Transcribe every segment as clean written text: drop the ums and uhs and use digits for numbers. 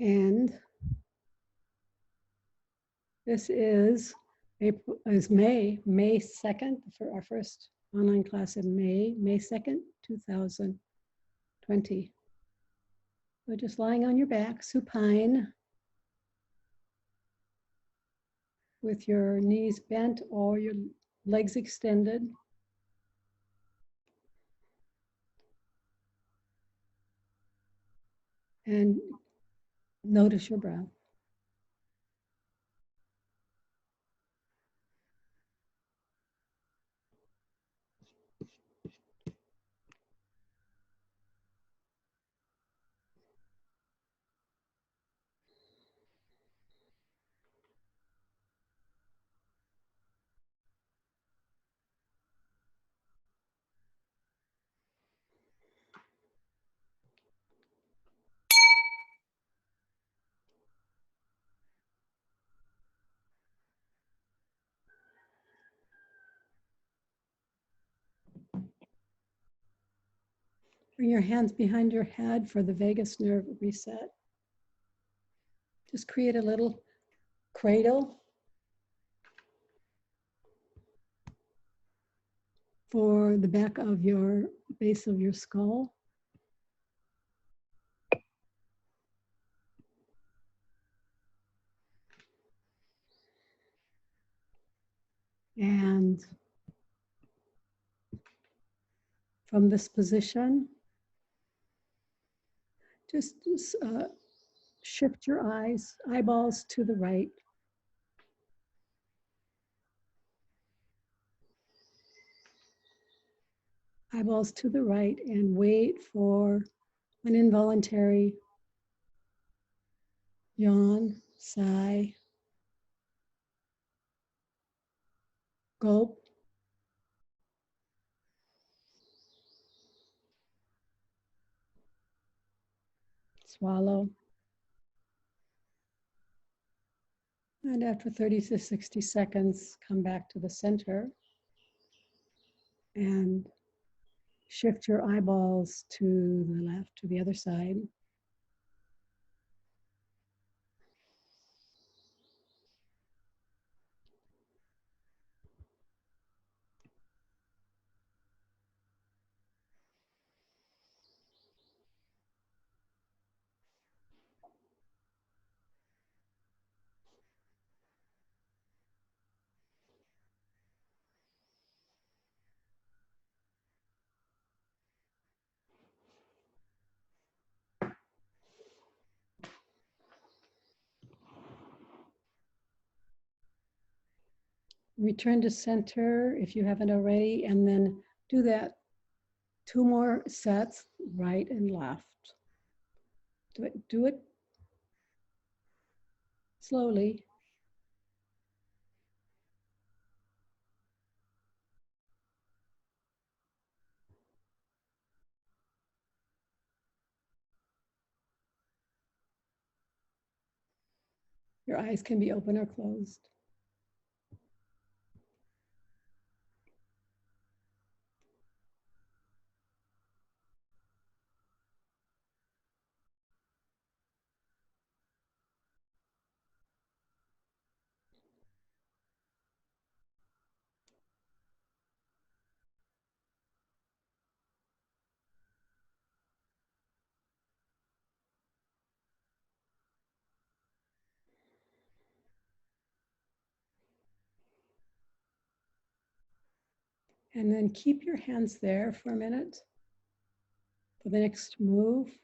And this is May 2nd, for our first online class in May 2nd, 2020. So just lying on your back, supine, with your knees bent or your legs extended. And notice your breath. Bring your hands behind your head for the vagus nerve reset. Just create a little cradle for the back of your base of your skull. And from this position, just shift your eyeballs to the right. Eyeballs to the right, and wait for an involuntary yawn, sigh, gulp. Swallow. And after 30 to 60 seconds, come back to the center and shift your eyeballs to the left, to the other side. Return to center if you haven't already, and then do that 2 more sets, right and left. Do it slowly. Your eyes can be open or closed. And then keep your hands there for a minute for the next move.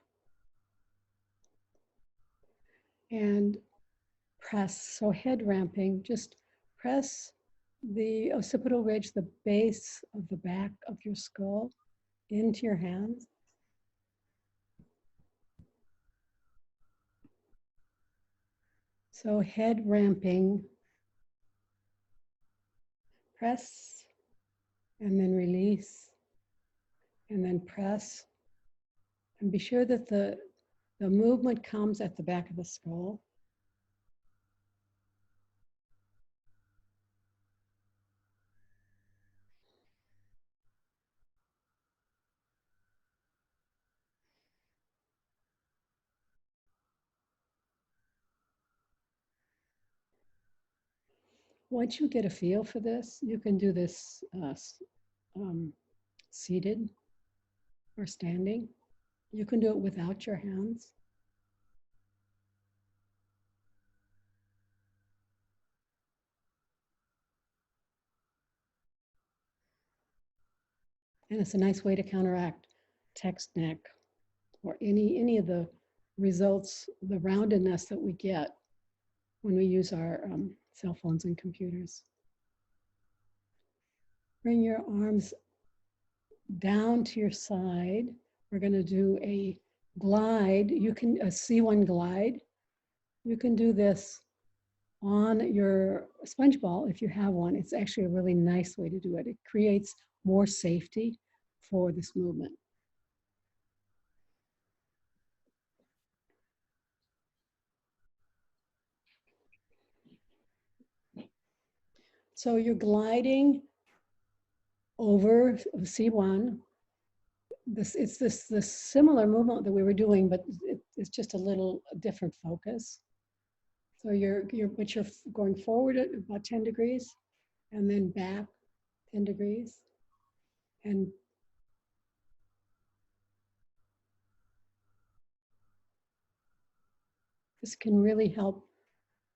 And press, so head ramping, just press the occipital ridge, the base of the back of your skull, into your hands. So head ramping, press, and then release, and then press. And be sure that the movement comes at the back of the skull. Once you get a feel for this, you can do this seated or standing. You can do it without your hands. And it's a nice way to counteract text neck or any of the results, the roundedness that we get when we use our cell phones and computers. Bring your arms down to your side. We're going to do a glide. You can a C1 glide. You can do this on your sponge ball if you have one. It's actually a really nice way to do it. It creates more safety for this movement. So you're gliding over C1. It's this similar movement that we were doing, but it's just a little different focus. So you're going forward at about 10 degrees and then back 10 degrees. And this can really help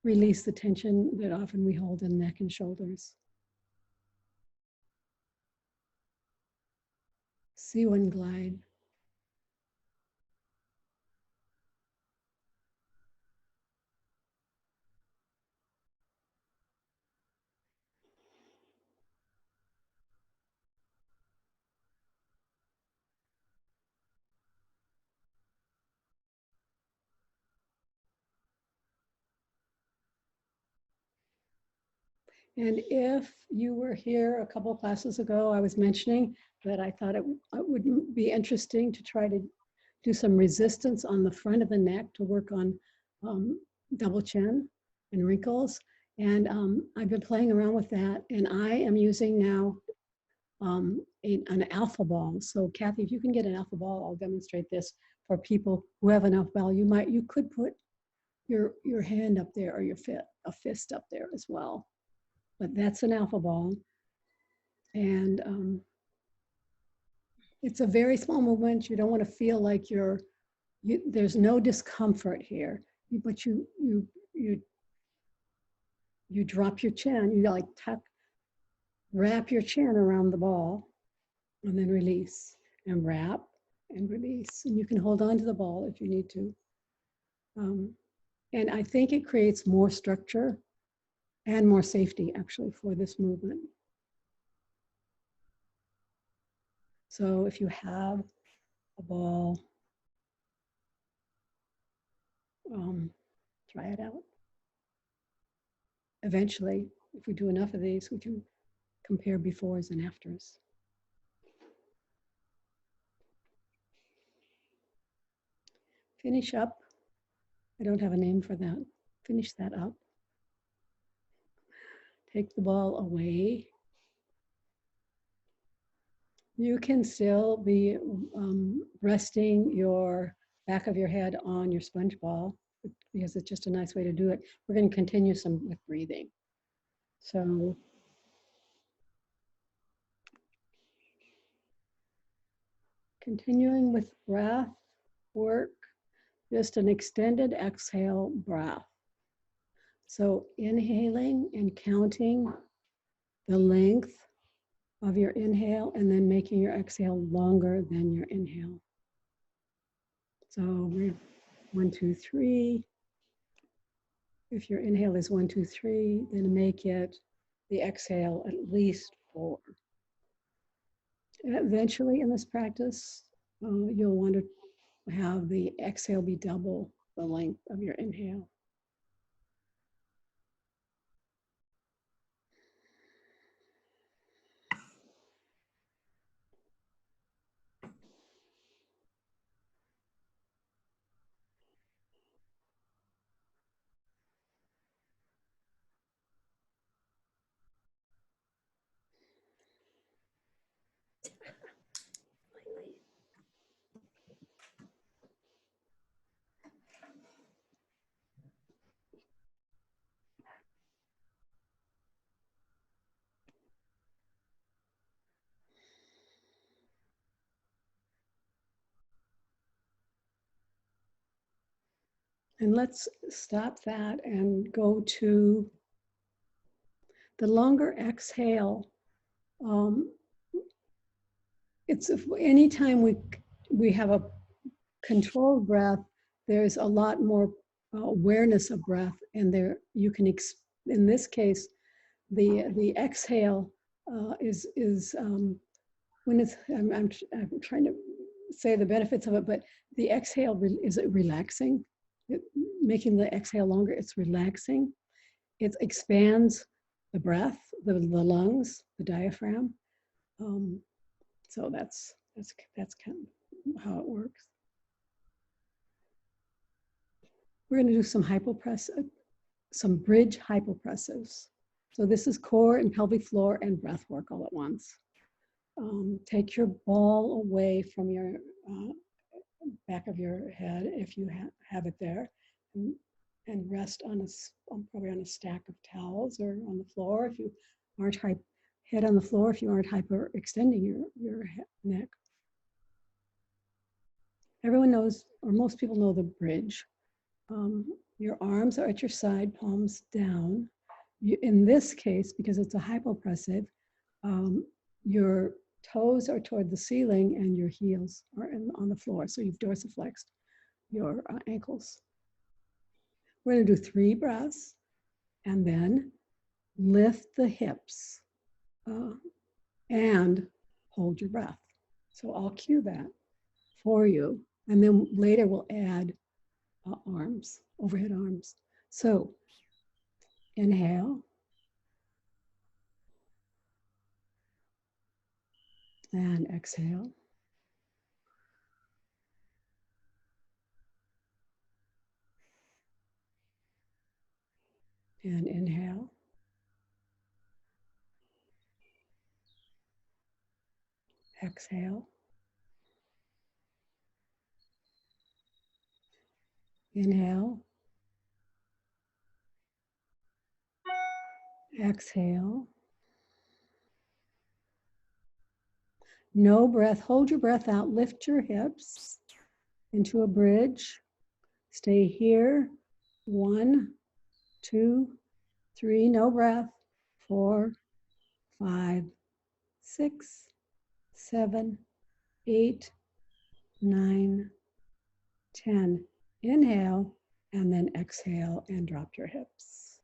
release the tension that often we hold in neck and shoulders. C1 glide. And if you were here a couple of classes ago, I was mentioning that I thought it would be interesting to try to do some resistance on the front of the neck to work on double chin and wrinkles. And I've been playing around with that, and I am using now an alpha ball. So Kathy, if you can get an alpha ball, I'll demonstrate this for people who have an alpha ball. You could put your hand up there or a fist up there as well. But that's an alpha ball. And it's a very small movement. You don't want to feel like there's no discomfort here. But you drop your chin, you like wrap your chin around the ball and then release and wrap and release. And you can hold on to the ball if you need to. And I think it creates more structure and more safety actually for this movement. So if you have a ball, try it out. Eventually, if we do enough of these, we can compare befores and afters. Finish up. I don't have a name for that. Finish that up. Take the ball away. You can still be resting your back of your head on your sponge ball because it's just a nice way to do it. We're going to continue some with breathing. So continuing with breath work, just an extended exhale breath. So inhaling and counting the length of your inhale and then making your exhale longer than your inhale. So we're 1, 2, 3. If your inhale is 1, 2, 3, then make it the exhale at least 4. And eventually in this practice, you'll want to have the exhale be double the length of your inhale. And let's stop that and go to the longer exhale. It's anytime we have a controlled breath, there's a lot more awareness of breath, and there you can in this case the exhale is when it's I'm trying to say the benefits of it, but the exhale is it relaxing, making the exhale longer. It's relaxing. It expands the breath, the lungs, the diaphragm. So that's kind of how it works. We're going to do some bridge hypopressives. So this is core and pelvic floor and breath work all at once. Take your ball away from your back of your head if you have it there, and rest on probably on a stack of towels or on the floor if you aren't head on the floor if you aren't hyperextending your neck. Everyone knows, or most people know, the bridge. Your arms are at your side, palms down. In this case, because it's a hypopressive, your toes are toward the ceiling and your heels are on the floor. So you've dorsiflexed your ankles. We're going to do 3 breaths and then lift the hips and hold your breath. So I'll cue that for you. And then later we'll add arms, overhead arms. So inhale. And exhale. And inhale. Exhale. Inhale. Exhale. No breath. Hold your breath out. Lift your hips into a bridge. Stay here. 1, 2, 3. No breath. 4, 5, 6, 7, 8, 9, 10. Inhale and then exhale and drop your hips.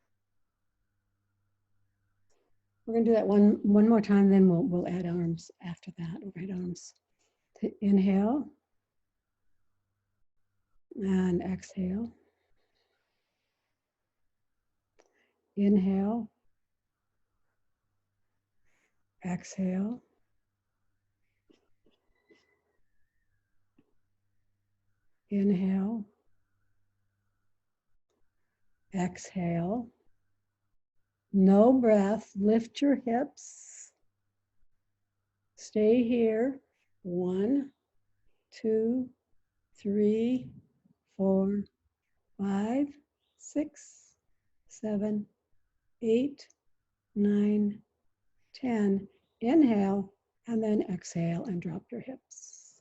We're going to do that one more time, then we'll add arms after that, overhead arms. Inhale and exhale. Inhale. Exhale. Inhale. Exhale. No breath. Lift your hips. Stay here. 1, 2, 3, 4, 5, 6, 7, 8, 9, 10. Inhale and then exhale and drop your hips.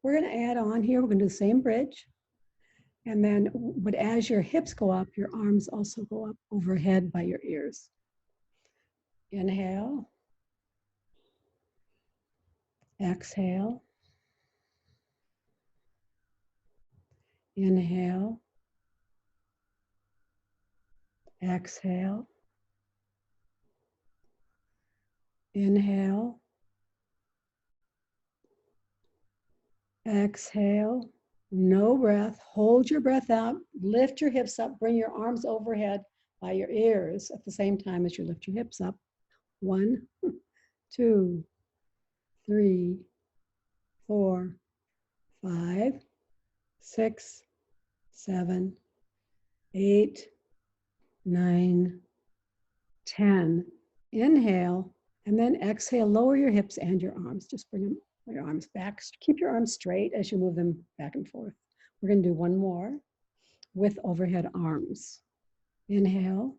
We're going to add on here. We're going to do the same bridge. And then, but as your hips go up, your arms also go up overhead by your ears. Inhale. Exhale. Inhale. Exhale. Inhale. Exhale. No breath. Hold your breath out. Lift your hips up. Bring your arms overhead by your ears at the same time as you lift your hips up. 1, 2, 3, 4, 5, 6, 7, 8, 9, 10. Inhale, and then exhale. Lower your hips and your arms. Just bring your arms back. Keep your arms straight as you move them back and forth. We're going to do one more with overhead arms. Inhale.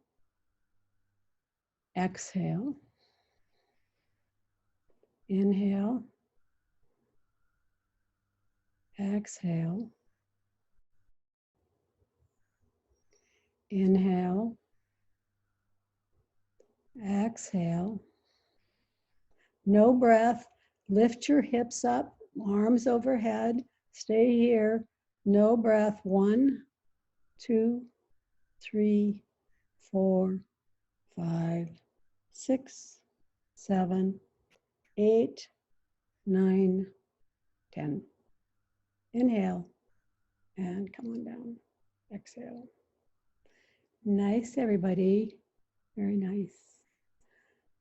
Exhale. Inhale. Exhale. Inhale. Exhale. No breath. Lift your hips up, arms overhead. Stay here. No breath. 1, 2, 3, 4, 5, 6, 7, 8, 9, 10. Inhale and come on down. Exhale. Nice, everybody. Very nice.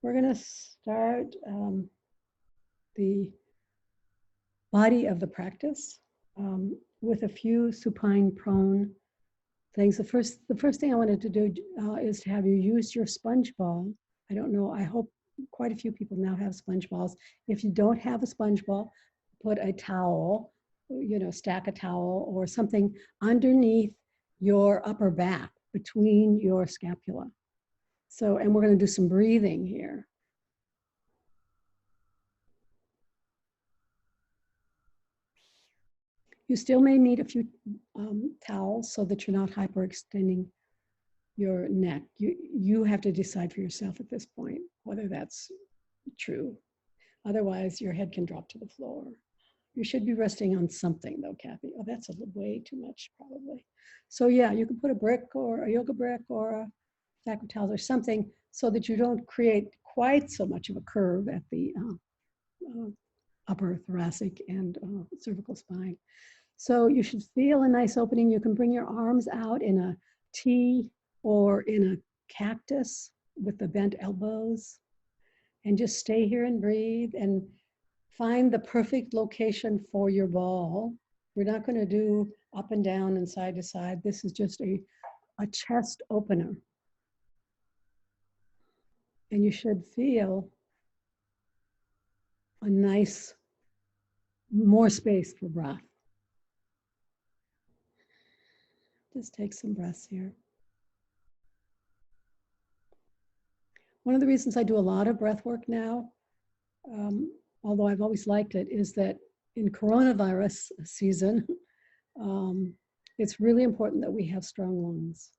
We're going to start the body of the practice with a few supine prone things. The first thing I wanted to do is to have you use your sponge ball. I don't know, I hope quite a few people now have sponge balls. If you don't have a sponge ball, put a towel, stack a towel or something underneath your upper back between your scapula. So, and we're going to do some breathing here. You still may need a few towels so that you're not hyperextending your neck. You have to decide for yourself at this point whether that's true. Otherwise, your head can drop to the floor. You should be resting on something though, Kathy. Oh, that's a way too much probably. So yeah, you can put a brick or a yoga brick or a stack of towels or something so that you don't create quite so much of a curve at the upper thoracic and cervical spine. So you should feel a nice opening. You can bring your arms out in a T or in a cactus with the bent elbows and just stay here and breathe and find the perfect location for your ball. We're not going to do up and down and side to side. This is just a chest opener. And you should feel a nice, more space for breath. Just take some breaths here. One of the reasons I do a lot of breath work now, although I've always liked it, is that in coronavirus season, it's really important that we have strong lungs.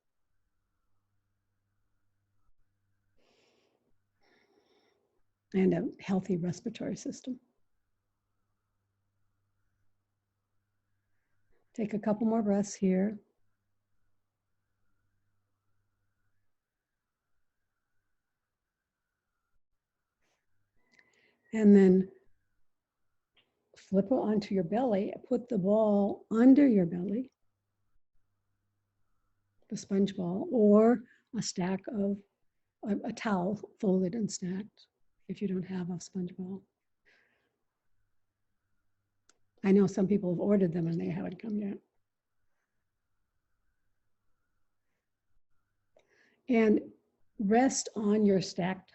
And a healthy respiratory system. Take a couple more breaths here. And then flip it onto your belly, put the ball under your belly, the sponge ball, or a stack of a towel folded and stacked if you don't have a sponge ball. I know some people have ordered them and they haven't come yet. And rest on your stacked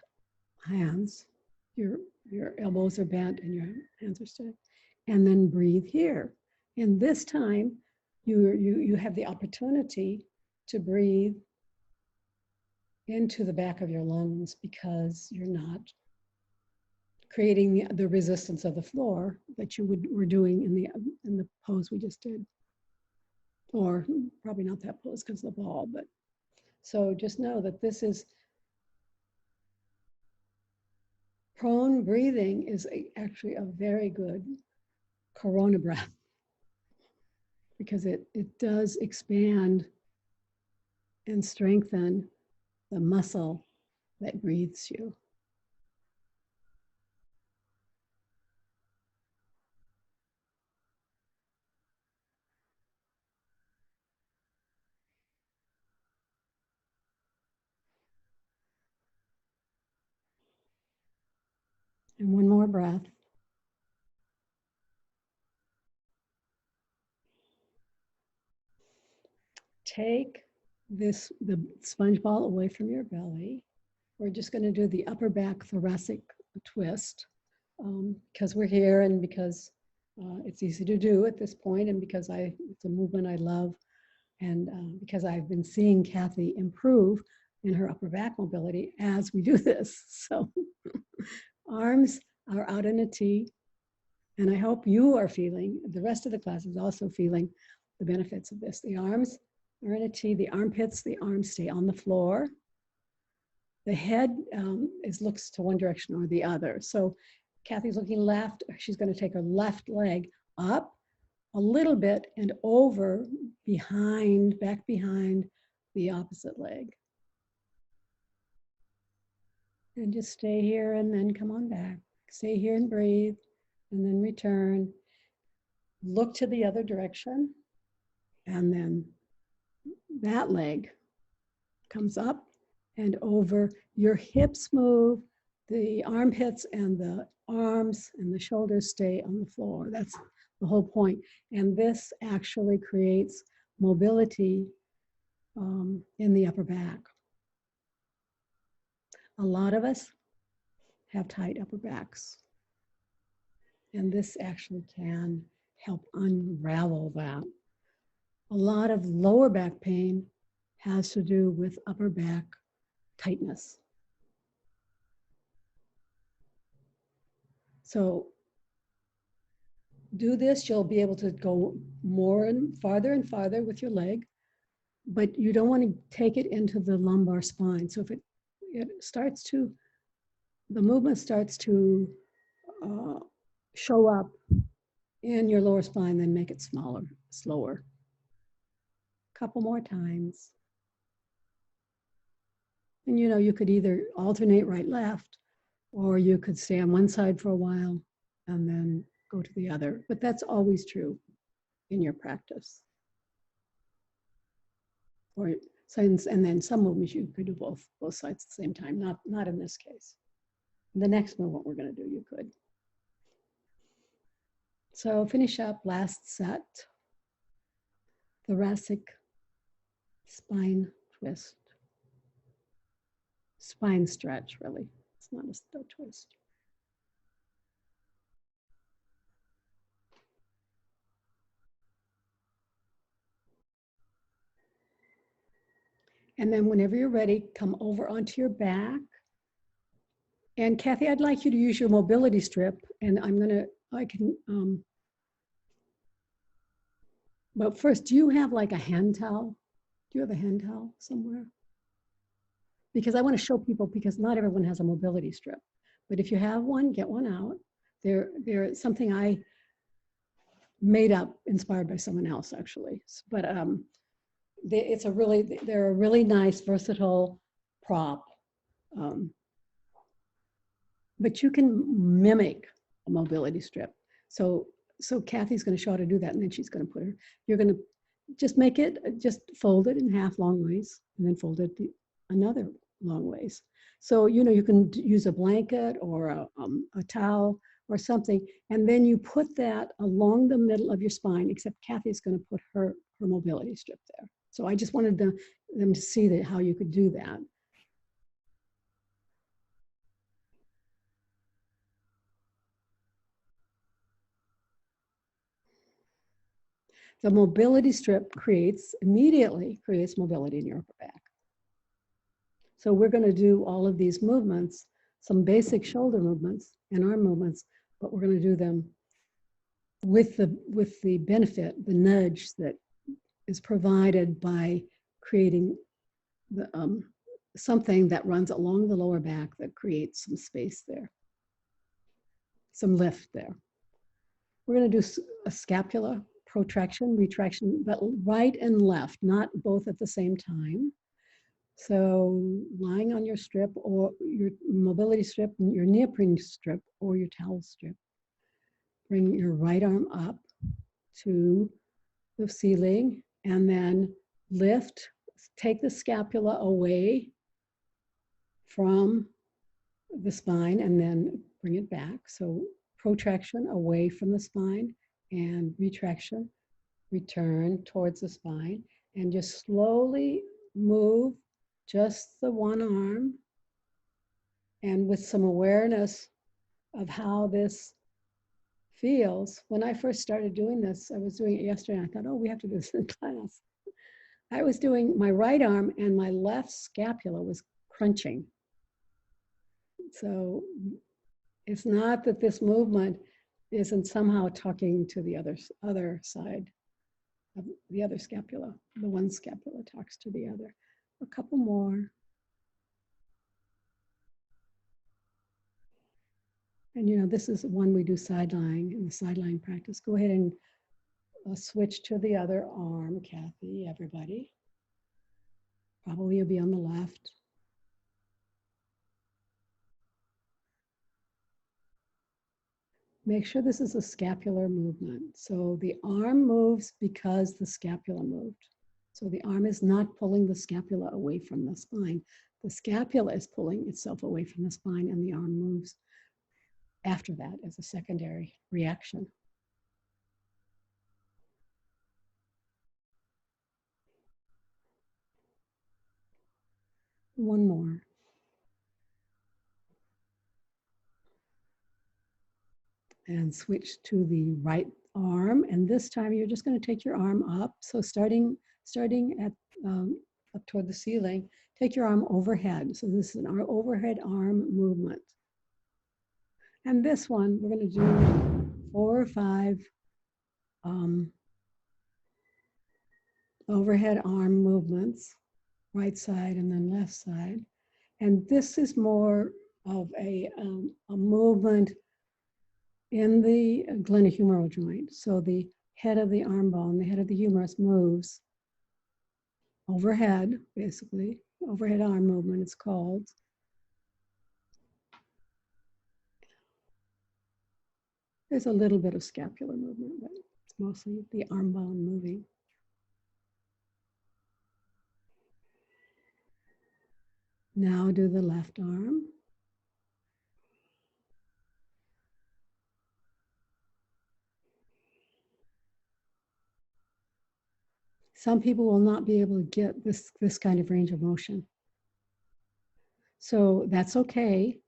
hands. Your elbows are bent and your hands are stacked. And then breathe here. And this time, you have the opportunity to breathe into the back of your lungs because you're not creating the resistance of the floor that you were doing in the pose we just did. Or probably not that pose because of the ball, but so just know that this is prone breathing is actually a very good corona breath because it does expand and strengthen the muscle that breathes you. And one more breath. Take the sponge ball away from your belly. We're just going to do the upper back thoracic twist because we're here and because it's easy to do at this point and because it's a movement I love and because I've been seeing Kathy improve in her upper back mobility as we do this. So arms are out in a T, and I hope you are feeling, the rest of the class is also feeling the benefits of this. The arms or in a T. The armpits, the arms stay on the floor. The head looks to one direction or the other. So Kathy's looking left. She's going to take her left leg up a little bit and over behind, back behind the opposite leg. And just stay here and then come on back. Stay here and breathe and then return. Look to the other direction. And then that leg comes up and over. Your hips move, the armpits and the arms and the shoulders stay on the floor. That's the whole point. And this actually creates mobility in the upper back. A lot of us have tight upper backs. And this actually can help unravel that. A lot of lower back pain has to do with upper back tightness. So do this, you'll be able to go more and farther with your leg, but you don't want to take it into the lumbar spine. So if it starts to, the movement starts to show up in your lower spine, then make it smaller, slower. Couple more times. And you know, you could either alternate right, left, or you could stay on one side for a while and then go to the other. But that's always true in your practice. Or since, and then some movements you could do both sides at the same time, not in this case. The next movement we're going to do, you could. So finish up last set. Thoracic spine twist. Spine stretch, really. It's not a twist. And then whenever you're ready, come over onto your back. And Kathy, I'd like you to use your mobility strip, and but first, do you have like a hand towel? Do you have a hand towel somewhere? Because I want to show people, because not everyone has a mobility strip. But if you have one, get one out. They're something I made up, inspired by someone else, actually. But they're a really nice, versatile prop. But you can mimic a mobility strip. So Kathy's going to show how to do that, and then she's going to you're going to just fold it in half long ways, and then fold it another long ways. So, you know, you can use a blanket or a towel or something, and then you put that along the middle of your spine, except Kathy's going to put her mobility strip there. So I just wanted them to see how you could do that. The mobility strip immediately creates mobility in your upper back. So we're going to do all of these movements, some basic shoulder movements and arm movements, but we're going to do them with the benefit, the nudge that is provided by creating something that runs along the lower back that creates some space there, some lift there. We're going to do a scapula protraction, retraction, but right and left, not both at the same time. So lying on your strip or your mobility strip, your neoprene strip or your towel strip, bring your right arm up to the ceiling and then lift, take the scapula away from the spine and then bring it back. So protraction away from the spine and retraction, return towards the spine, and just slowly move just the one arm, and with some awareness of how this feels. When I first started doing this, I was doing it yesterday, and I thought, oh, we have to do this in class. I was doing my right arm and my left scapula was crunching. So it's not that this movement isn't somehow talking to the other side. the other scapula. The one scapula talks to the other. A couple more. And you know, this is one we do side lying in the side lying practice. Go ahead and switch to the other arm, Kathy, everybody. Probably you'll be on the left. Make sure this is a scapular movement. So the arm moves because the scapula moved. So the arm is not pulling the scapula away from the spine. The scapula is pulling itself away from the spine, and the arm moves after that as a secondary reaction. One more. And switch to the right arm. And this time you're just going to take your arm up. So starting at up toward the ceiling, take your arm overhead. So this is an overhead arm movement. And this one, we're going to do 4 or 5 overhead arm movements, right side and then left side. And this is more of a movement in the glenohumeral joint. So the head of the arm bone, the head of the humerus moves overhead, basically. Overhead arm movement, it's called. There's a little bit of scapular movement, but it's mostly the arm bone moving. Now do the left arm. Some people will not be able to get this kind of range of motion. So that's okay.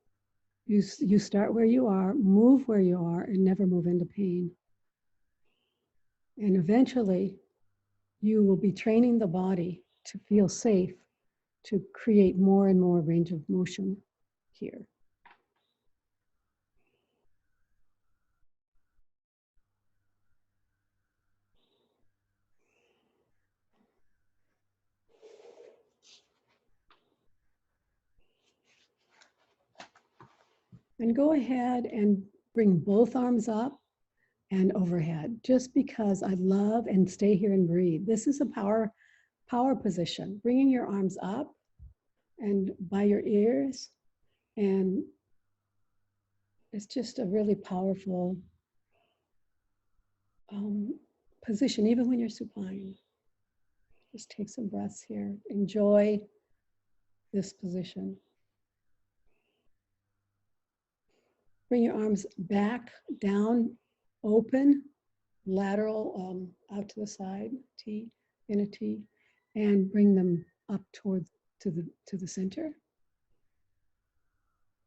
You start where you are, move where you are, and never move into pain. And eventually, you will be training the body to feel safe to create more and more range of motion here. And go ahead and bring both arms up and overhead, just because I love and stay here and breathe. This is a power position, bringing your arms up and by your ears. And it's just a really powerful position, even when you're supine. Just take some breaths here. Enjoy this position. Bring your arms back, down, open, lateral, out to the side, T, in a T, and bring them up towards to the center.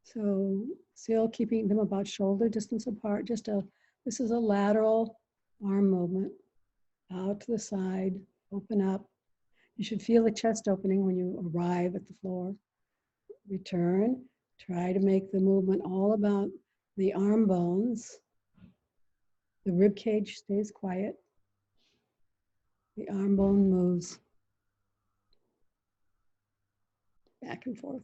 So still keeping them about shoulder distance apart. This is a lateral arm movement, out to the side, open up. You should feel the chest opening when you arrive at the floor. Return. Try to make the movement all about the arm bones. The rib cage stays quiet. The arm bone moves back and forth.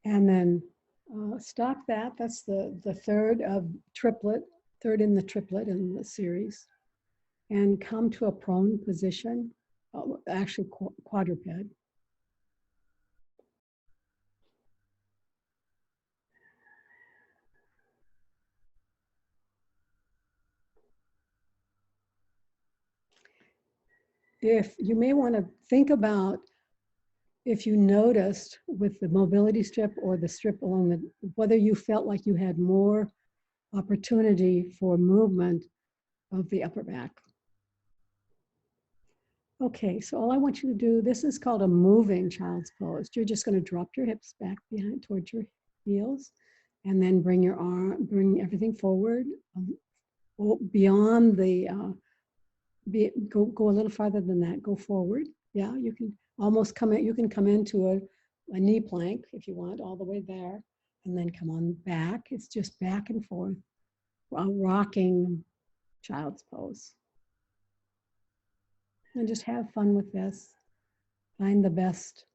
And then stop that. That's the third in the triplet in the series. And come to a prone position, actually quadruped. If you may want to think about if you noticed with the mobility strip or the strip along whether you felt like you had more opportunity for movement of the upper back. Okay, so all I want you to do, this is called a moving child's pose. You're just going to drop your hips back behind towards your heels, and then bring everything forward, beyond the, go a little farther than that, go forward. Yeah, you can almost come in, you can come into a knee plank if you want, all the way there, and then come on back. It's just back and forth, a rocking child's pose. And just have fun with this. Find the best.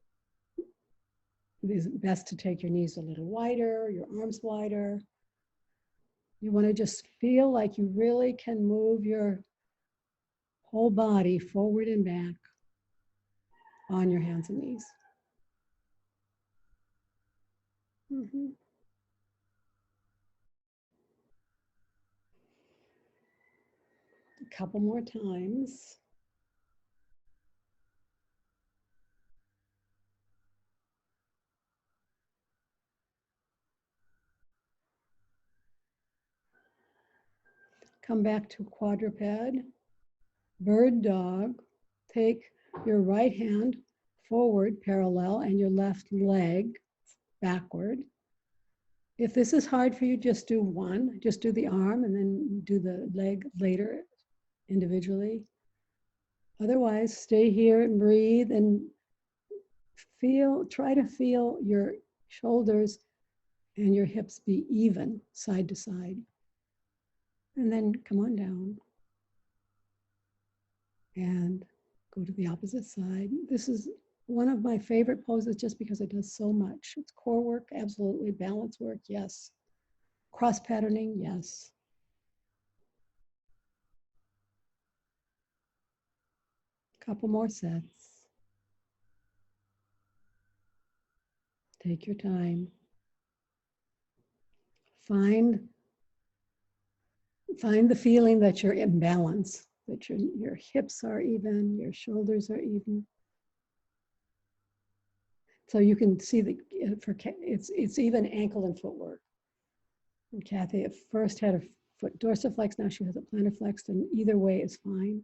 It is best to take your knees a little wider, your arms wider. You want to just feel like you really can move your whole body forward and back on your hands and knees. Mm-hmm. A couple more times. Come back to quadruped, bird dog. Take your right hand forward parallel and your left leg backward. If this is hard for you, just do one. Just do the arm and then do the leg later individually. Otherwise, stay here and breathe and try to feel your shoulders and your hips be even side to side. And then come on down and go to the opposite side. This is one of my favorite poses just because it does so much. It's core work, absolutely. Balance work, yes. Cross patterning, yes. Couple more sets. Take your time. Find the feeling that you're in balance, that your hips are even, your shoulders are even. So you can see that it's even ankle and footwork. And Kathy at first had a foot dorsiflex, now she has a plantar flex, and either way is fine.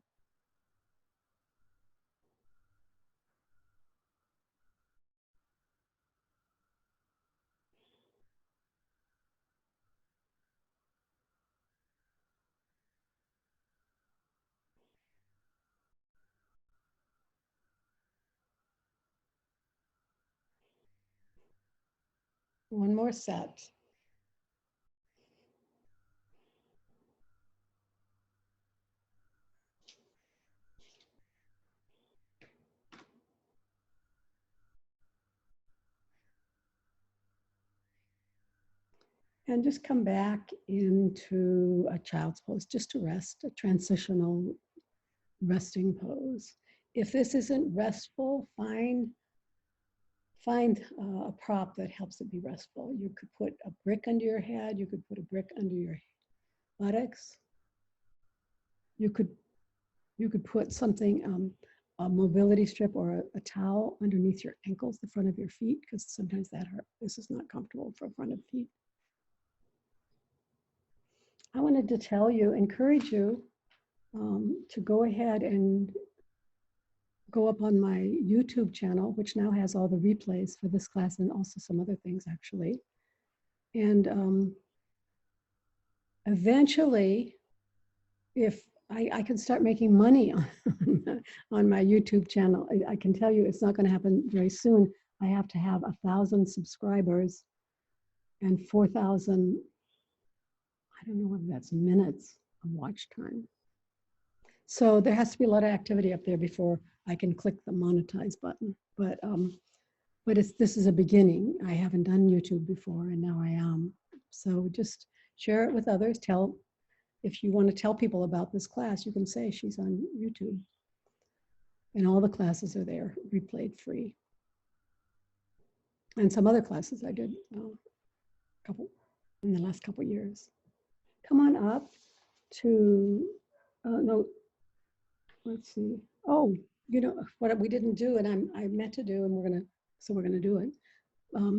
One more set. And just come back into a child's pose, just to rest, a transitional resting pose. If this isn't restful, find a prop that helps it be restful. You could put a brick under your head. You could put a brick under your buttocks. You could put something, a mobility strip or a towel underneath your ankles, the front of your feet, because sometimes that hurt. This is not comfortable for front of feet. I wanted to encourage you to go ahead and go up on my YouTube channel, which now has all the replays for this class and also some other things actually. And eventually, if I can start making money on my YouTube channel, I can tell you it's not going to happen very soon. I have to have 1,000 subscribers and 4,000, I don't know whether that's minutes of watch time. So there has to be a lot of activity up there before I can click the monetize button. But this is a beginning. I haven't done YouTube before, and now I am. So just share it with others. If you want to tell people about this class, you can say she's on YouTube. And all the classes are there, replayed free. And some other classes I did in the last couple of years. Come on up to, no, let's see. Oh, you know, what we didn't do, and I meant to do, and we're gonna do it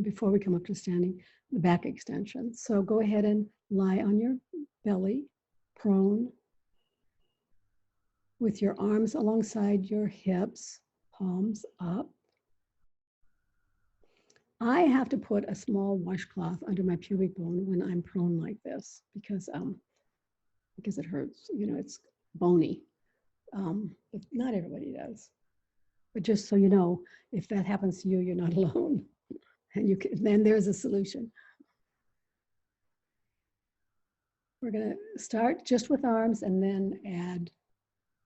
before we come up to standing, the back extension. So go ahead and lie on your belly, prone. with your arms alongside your hips, palms up. I have to put a small washcloth under my pubic bone when I'm prone like this because it hurts. You know, it's bony. But not everybody does. But just so you know, if that happens to you, you're not alone. And then there's a solution. We're going to start just with arms and then add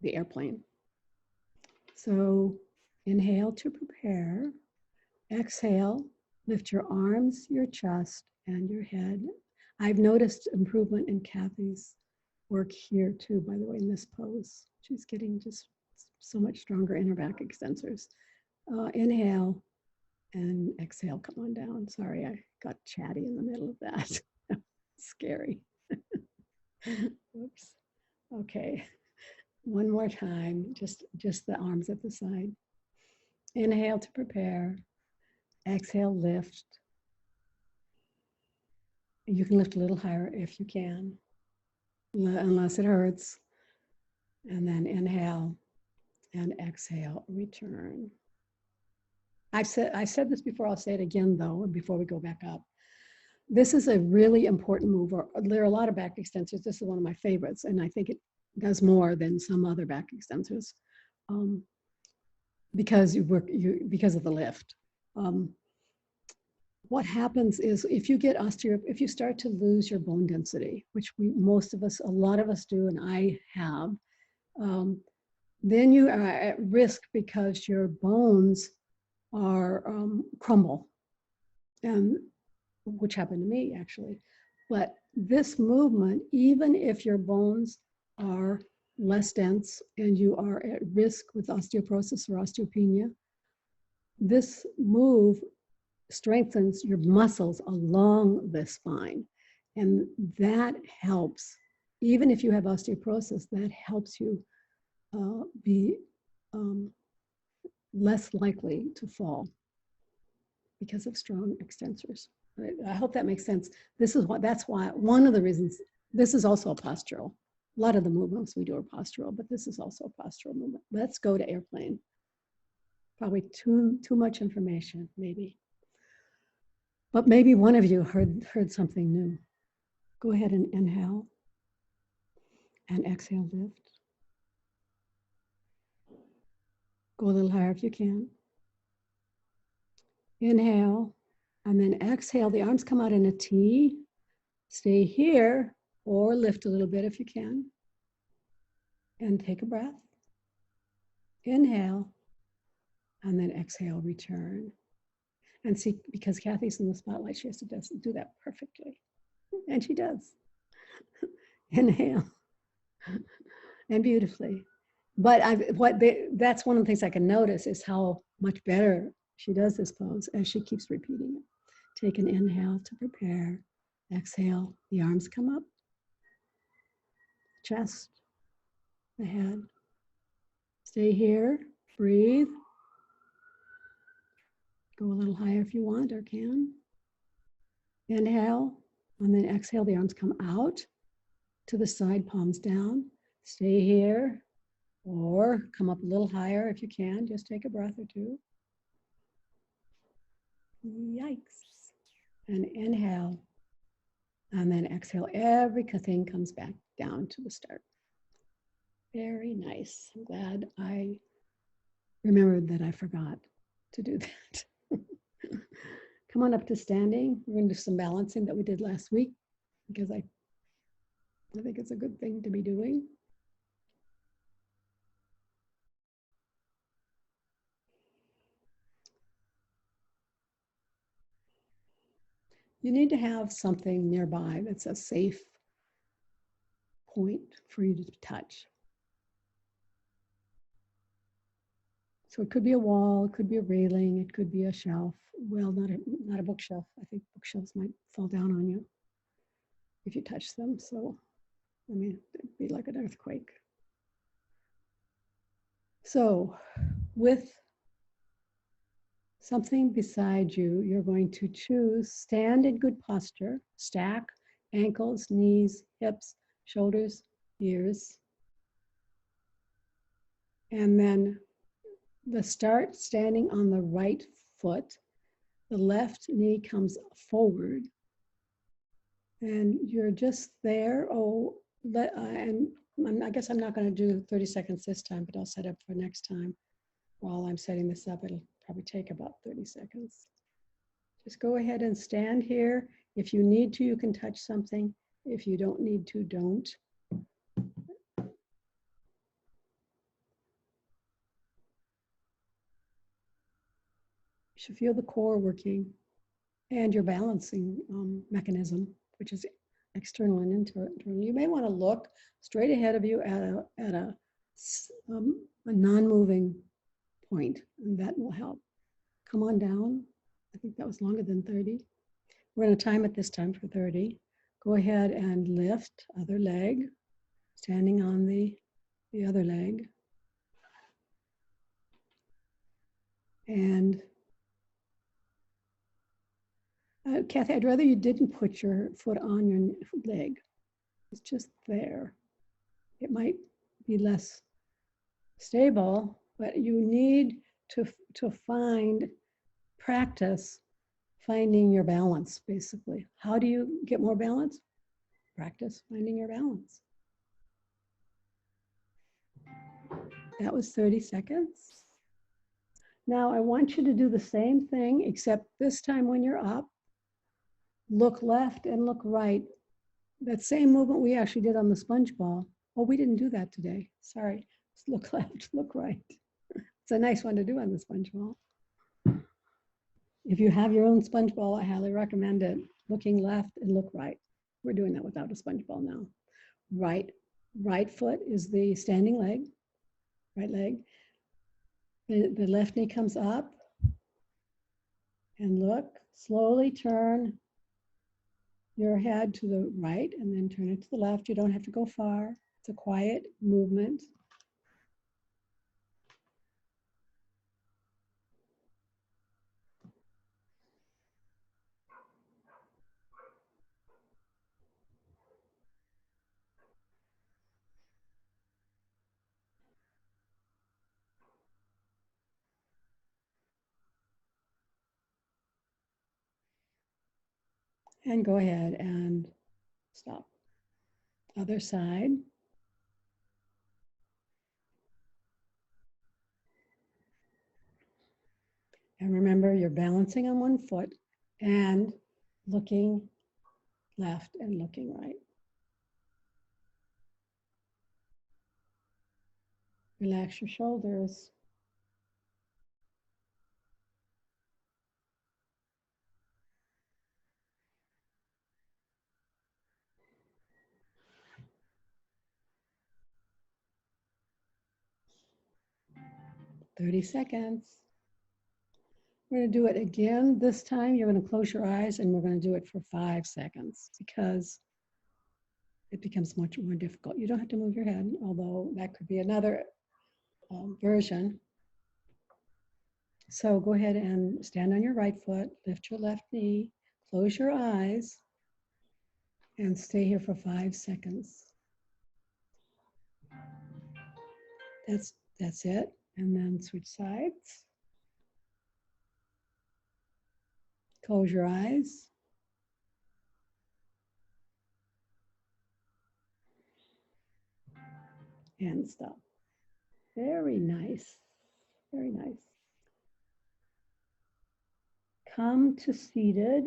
the airplane. So inhale to prepare. Exhale, lift your arms, your chest, and your head. I've noticed improvement in Kathy's work here too, by the way, in this pose. She's getting just so much stronger in her back extensors. Inhale and exhale, come on down. Sorry, I got chatty in the middle of that. Scary. Oops. Okay, one more time, just the arms at the side. Inhale to prepare. Exhale, lift. You can lift a little higher if you can, unless it hurts. And then inhale and exhale, return. I said this before, I'll say it again though, before we go back up. This is a really important move. There are a lot of back extensors. This is one of my favorites, and I think it does more than some other back extensors because because of the lift. What happens is if you start to lose your bone density, which a lot of us do, and I have, then you are at risk because your bones are crumble, and which happened to me actually. But this movement, even if your bones are less dense and you are at risk with osteoporosis or osteopenia, this move strengthens your muscles along the spine. And that helps, even if you have osteoporosis, that helps you be less likely to fall because of strong extensors. I hope that makes sense. That's why one of the reasons, this is also a postural. A lot of the movements we do are postural, but this is also a postural movement. Let's go to airplane. Probably too much information, maybe. But maybe one of you heard something new. Go ahead and inhale and exhale, lift. Go a little higher if you can. Inhale, and then exhale. The arms come out in a T. Stay here or lift a little bit if you can. And take a breath. Inhale, and then exhale, return. And see, because Kathy's in the spotlight, she has to do that perfectly. And she does. Inhale. And beautifully. But that's one of the things I can notice is how much better she does this pose as she keeps repeating it. Take an inhale to prepare. Exhale, the arms come up. Chest, the head. Stay here, breathe. Go a little higher if you want or can. Inhale, and then exhale, the arms come out to the side, palms down. Stay here, or come up a little higher if you can. Just take a breath or two. Yikes. And inhale, and then exhale. Everything comes back down to the start. Very nice. I'm glad I remembered that I forgot to do that. Come on up to standing. We're going to do some balancing that we did last week because I think it's a good thing to be doing. You need to have something nearby that's a safe point for you to touch. So it could be a wall, it could be a railing, it could be a shelf. Well, not a bookshelf. I think bookshelves might fall down on you if you touch them. So, I mean, it'd be like an earthquake. So, with something beside you, you're going to choose stand in good posture, stack ankles, knees, hips, shoulders, ears. And then start standing on the right foot. The left knee comes forward. And you're just there. I guess I'm not going to do 30 seconds this time, but I'll set up for next time. While I'm setting this up, it'll probably take about 30 seconds. Just go ahead and stand here. If you need to, you can touch something. If you don't need to, don't. You should feel the core working and your balancing mechanism, which is external and internal. You may want to look straight ahead of you at a non-moving point, and that will help. Come on down. I think that was longer than 30. We're going to time it this time for 30. Go ahead and lift other leg, standing on the other leg. And Kathy, I'd rather you didn't put your foot on your leg. It's just there. It might be less stable, but you need to find practice finding your balance, basically. How do you get more balance? Practice finding your balance. That was 30 seconds. Now I want you to do the same thing, except this time when you're up, look left and look right. That same movement we actually did on the sponge ball. Oh, we didn't do that today. Sorry. Just look left, look right. It's a nice one to do on the sponge ball. If you have your own sponge ball, I highly recommend it. Looking left and look right. We're doing that without a sponge ball now. Right foot is the standing leg, right leg. The left knee comes up and look, slowly turn your head to the right and then turn it to the left. You don't have to go far. It's a quiet movement. And go ahead and stop. Other side. And remember, you're balancing on one foot and looking left and looking right. Relax your shoulders. "30 seconds. We're going to do it again. This time you're going to close your eyes and we're going to do it for 5 seconds because it becomes much more difficult. You don't have to move your head, although that could be another version. So go ahead and stand on your right foot, lift your left knee, close your eyes, and stay here for 5 seconds. That's it. And then switch sides. Close your eyes. And stop. Very nice. Very nice. Come to seated.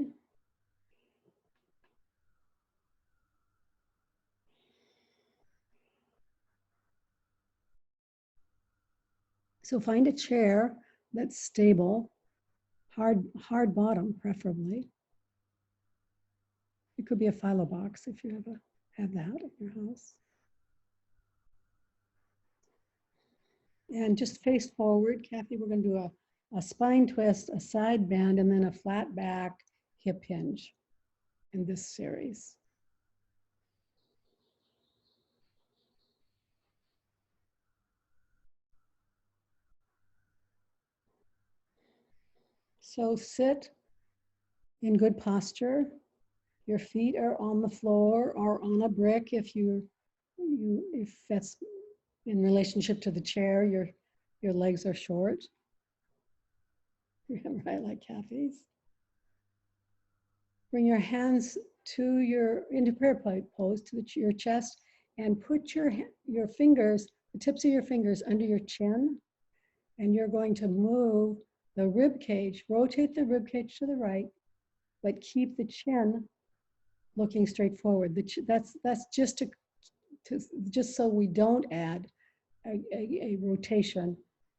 So find a chair that's stable, hard bottom preferably. It could be a philo box if you have that at your house. And just face forward, Kathy. We're going to do a spine twist, a side bend, and then a flat back hip hinge in this series. So sit in good posture. Your feet are on the floor or on a brick if that's In relationship to the chair, your legs are short. Right, like Kathy's. Bring your hands to into prayer pose to your chest, and put your fingers, the tips of your fingers, under your chin, and you're going to move the rib cage, rotate the rib cage to the right, but keep the chin looking straight forward. That's just just so we don't add a rotation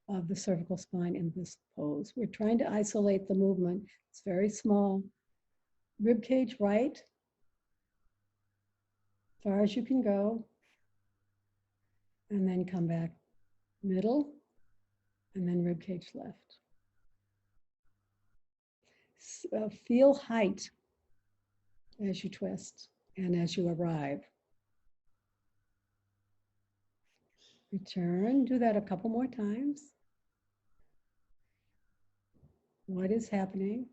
of the cervical spine in this pose. We're trying to isolate the movement. It's very small. Rib cage right, as far as you can go, and then come back middle, and then rib cage left. Feel height as you twist and as you arrive. Return, do that a couple more times. What is happening?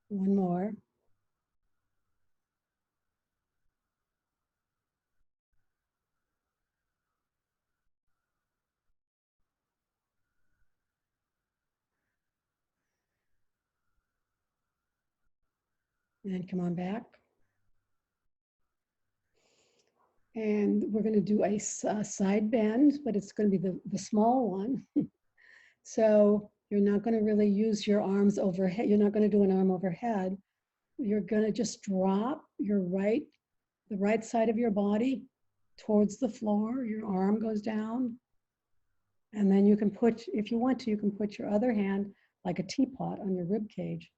One more. And come on back. And we're going to do a side bend, but it's going to be the small one. So you're not going to really use your arms overhead. You're not going to do an arm overhead. You're going to just drop the right side of your body towards the floor. Your arm goes down. And then you can put, if you want to, you can put your other hand like a teapot on your rib cage.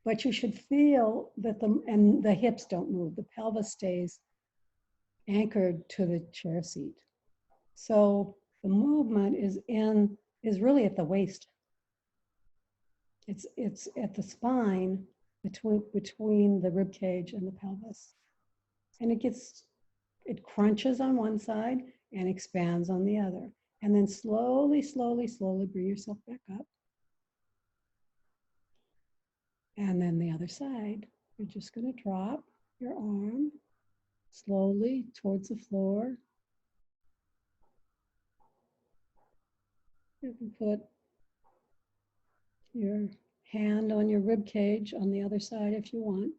But you should feel that the hips don't move. The pelvis stays anchored to the chair seat. So the movement is really at the waist. It's at the spine between the rib cage and the pelvis. And it crunches on one side and expands on the other. And then slowly, slowly, slowly bring yourself back up. And then the other side, you're just going to drop your arm slowly towards the floor. You can put your hand on your rib cage on the other side if you want.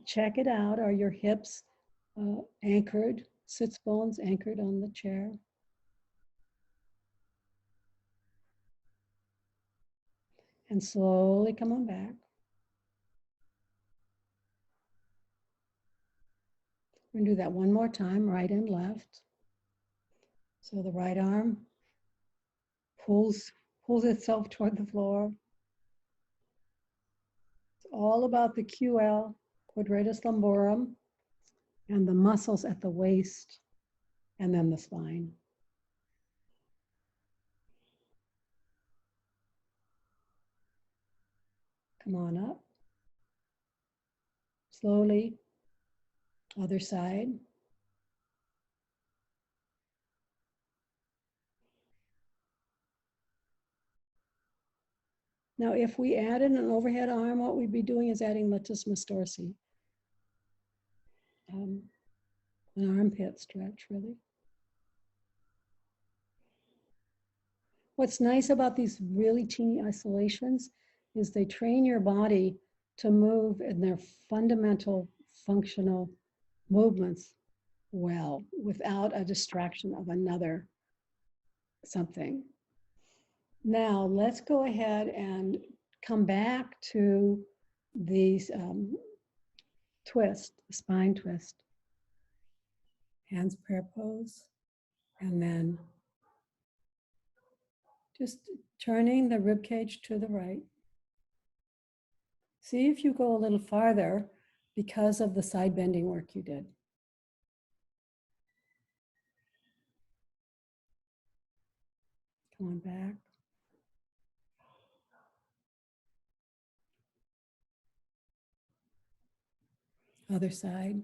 Check it out. Are your hips anchored, sits bones anchored on the chair? And slowly come on back. We're going to do that one more time, right and left. So the right arm pulls itself toward the floor. It's all about the QL, quadratus lumborum, and the muscles at the waist, and then the spine. Come on up. Slowly, other side. Now, if we added an overhead arm, what we'd be doing is adding latissimus dorsi, an armpit stretch, really. What's nice about these really teeny isolations is they train your body to move in their fundamental functional movements well, without a distraction of another something. Now, let's go ahead and come back to these twist, the spine twist. Hands prayer pose, and then just turning the rib cage to the right. See if you go a little farther because of the side bending work you did. Come on back. Other side.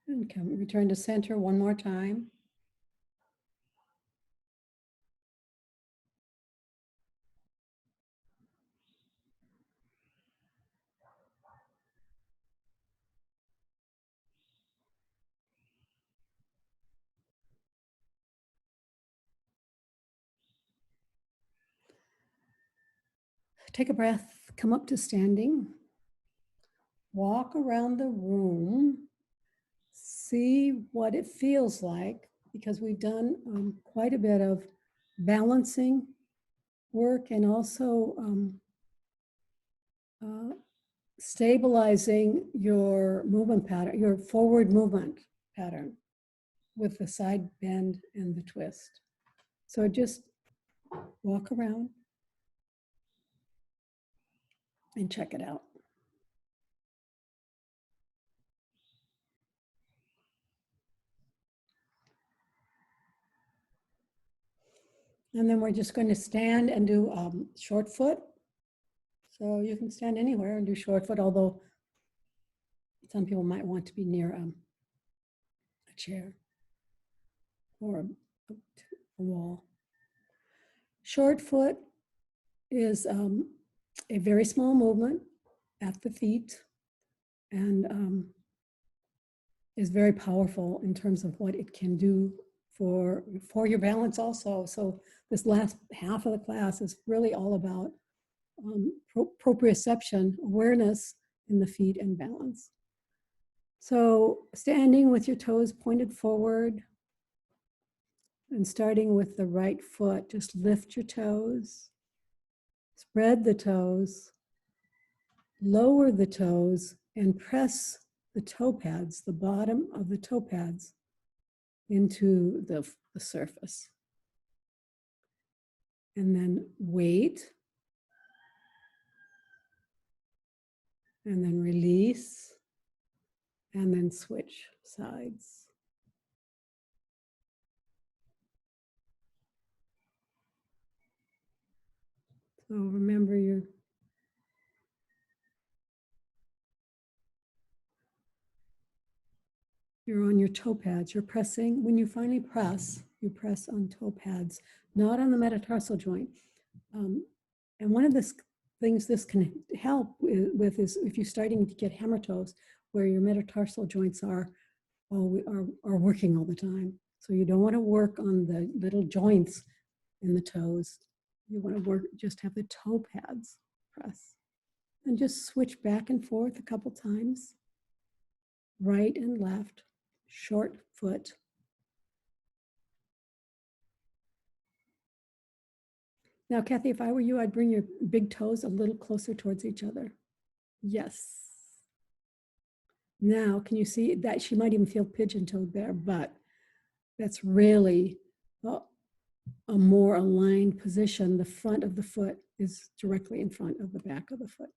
And come, return to center one more time. Take a breath, come up to standing. Walk around the room. See what it feels like, because we've done quite a bit of balancing work and also stabilizing your movement pattern, your forward movement pattern with the side bend and the twist. So just walk around and check it out. And then we're just going to stand and do short foot. So you can stand anywhere and do short foot, although some people might want to be near a chair or a wall. Short foot is a very small movement at the feet and is very powerful in terms of what it can do for your balance also. So this last half of the class is really all about proprioception, awareness in the feet and balance. So standing with your toes pointed forward and starting with the right foot, just lift your toes, spread the toes, lower the toes, and press the toe pads, the bottom of the toe pads, into the surface. And then wait. And then release. And then switch sides. So remember you're on your toe pads. You're pressing, when you finally press, you press on toe pads, not on the metatarsal joint. And one of the things this can help with is if you're starting to get hammer toes, where your metatarsal joints are working all the time. So you don't want to work on the little joints in the toes. You want to just have the toe pads press. And just switch back and forth a couple times. Right and left, short foot. Now, Kathy, if I were you, I'd bring your big toes a little closer towards each other. Yes. Now, can you see that she might even feel pigeon-toed there, but that's really a more aligned position. The front of the foot is directly in front of the back of the foot.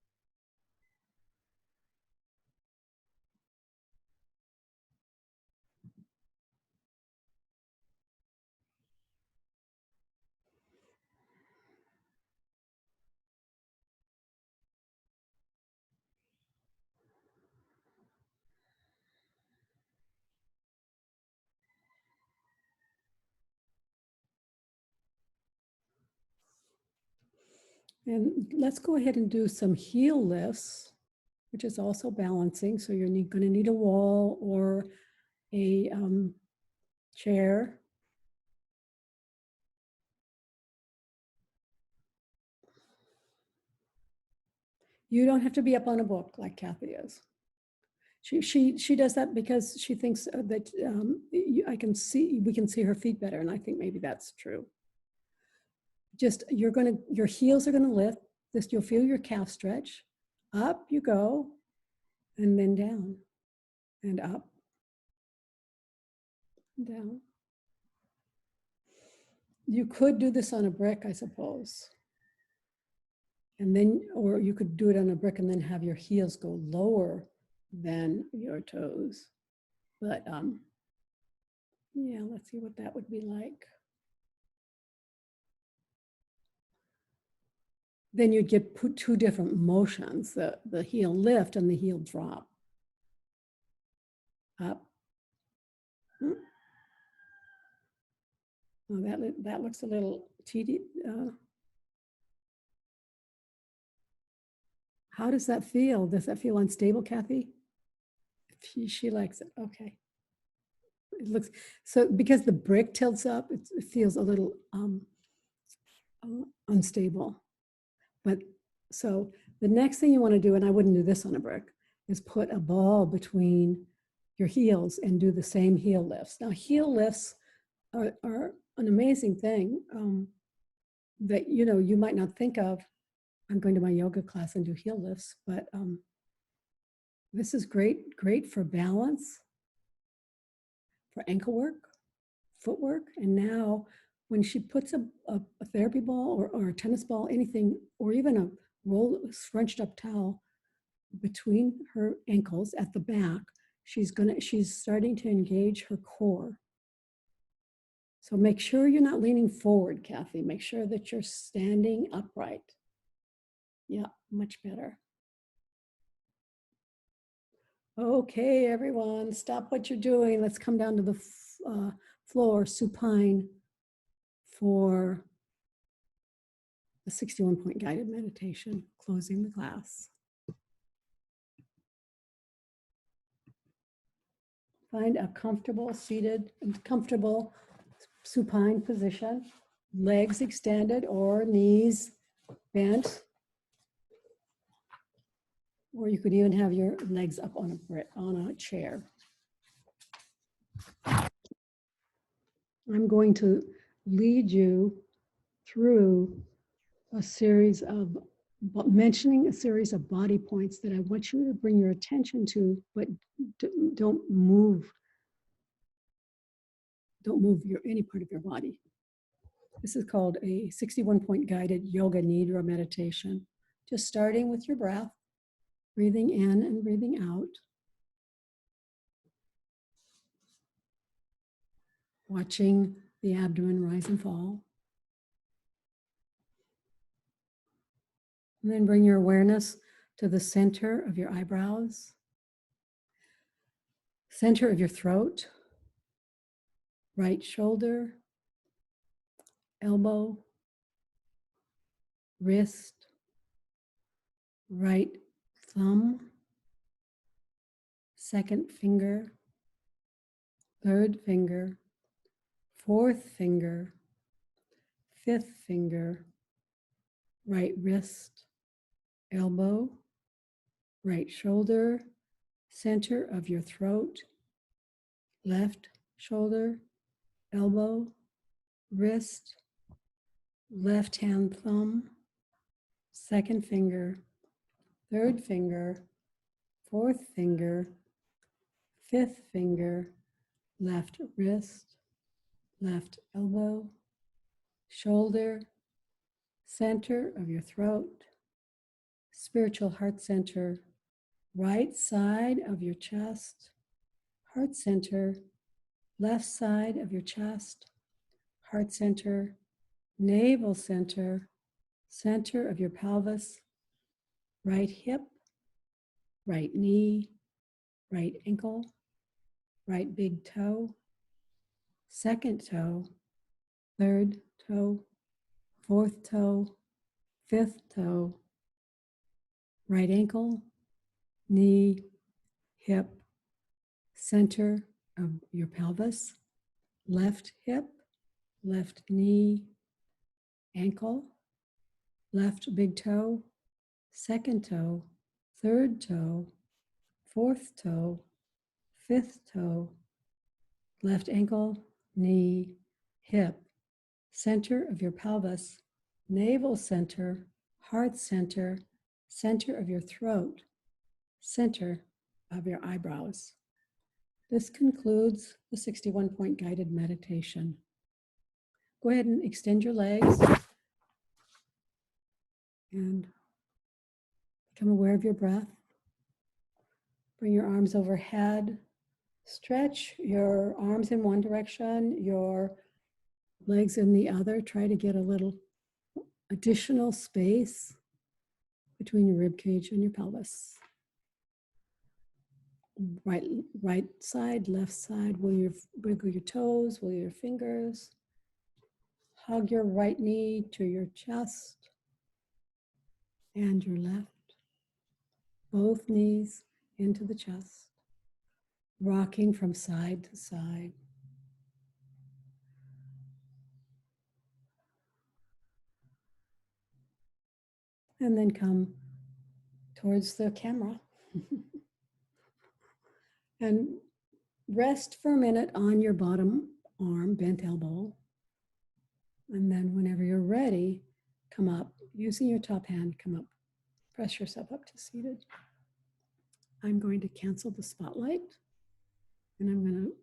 And let's go ahead and do some heel lifts, which is also balancing. So you're going to need a wall or a chair. You don't have to be up on a book like Kathy is. She does that because she thinks that we can see her feet better, and I think maybe that's true. Just your heels are gonna lift. You'll feel your calf stretch. Up you go, and then down, and up, and down. You could do this on a brick, I suppose. And then, or you could do it on a brick and then have your heels go lower than your toes. But yeah, let's see what that would be like. Then you'd get two different motions, the heel lift and the heel drop. Up. Oh, that looks a little tedious. How does that feel? Does that feel unstable, Kathy? She likes it. Okay. It looks so because the brick tilts up, it feels a little unstable. But so the next thing you want to do, and I wouldn't do this on a brick, is put a ball between your heels and do the same heel lifts. Now, heel lifts are an amazing thing that you might not think of. I'm going to my yoga class and do heel lifts, but this is great for balance, for ankle work, footwork. And now when she puts a therapy ball or a tennis ball, anything, or even a scrunched up towel between her ankles at the back, she's starting to engage her core. So make sure you're not leaning forward, Kathy. Make sure that you're standing upright. Yeah, much better. Okay, everyone, stop what you're doing. Let's come down to the floor, supine, for the 61-point guided meditation, closing the class. Find a comfortable seated and comfortable supine position, legs extended or knees bent. Or you could even have your legs up on a chair. I'm going to lead you through a series of mentioning a series of body points that I want you to bring your attention to, but don't move any part of your body. This is called a 61-point guided yoga Nidra meditation. Just starting with your breath, breathing in and breathing out. Watching the abdomen rise and fall. And then bring your awareness to the center of your eyebrows, center of your throat, right shoulder, elbow, wrist, right thumb, second finger, third finger, fourth finger, fifth finger, right wrist, elbow, right shoulder, center of your throat, left shoulder, elbow, wrist, left hand thumb, second finger, third finger, fourth finger, fifth finger, left wrist, left elbow, shoulder, center of your throat, spiritual heart center, right side of your chest, heart center, left side of your chest, heart center, navel center, center of your pelvis, right hip, right knee, right ankle, right big toe, second toe, third toe, fourth toe, fifth toe, right ankle, knee, hip, center of your pelvis, left hip, left knee, ankle, left big toe, second toe, third toe, fourth toe, fifth toe, left ankle, knee, hip, center of your pelvis, navel center, heart center, center of your throat, center of your eyebrows. This concludes the 61-point guided meditation. Go ahead and extend your legs and become aware of your breath. Bring your arms overhead, Stretch your arms in one direction, your legs in the other. Try to get a little additional space between your rib cage and your pelvis. Right side, left side. Wiggle your toes, wiggle your fingers. Hug your right knee to your chest and your left. Both knees into the chest. Rocking from side to side. And then come towards the camera. And rest for a minute on your bottom arm, bent elbow. And then whenever you're ready, come up. Using your top hand, come up. Press yourself up to seated. I'm going to cancel the spotlight. And I'm going to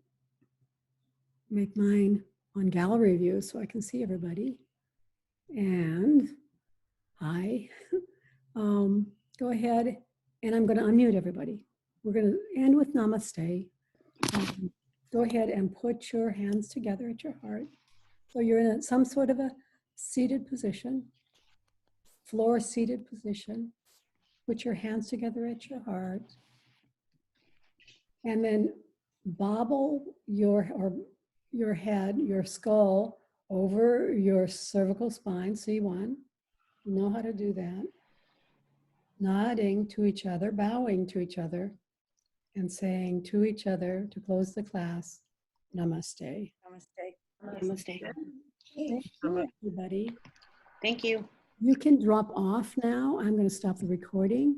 make mine on gallery view so I can see everybody. And hi. Go ahead, and I'm going to unmute everybody. We're going to end with Namaste. Go ahead and put your hands together at your heart. So you're in some sort of a seated position, floor seated position. Put your hands together at your heart. And then bobble your head, your skull over your cervical spine, C1. You know how to do that. Nodding to each other, bowing to each other, and saying to each other to close the class, Namaste. Namaste. Namaste. Thank you, everybody. Thank you. You can drop off now. I'm going to stop the recording.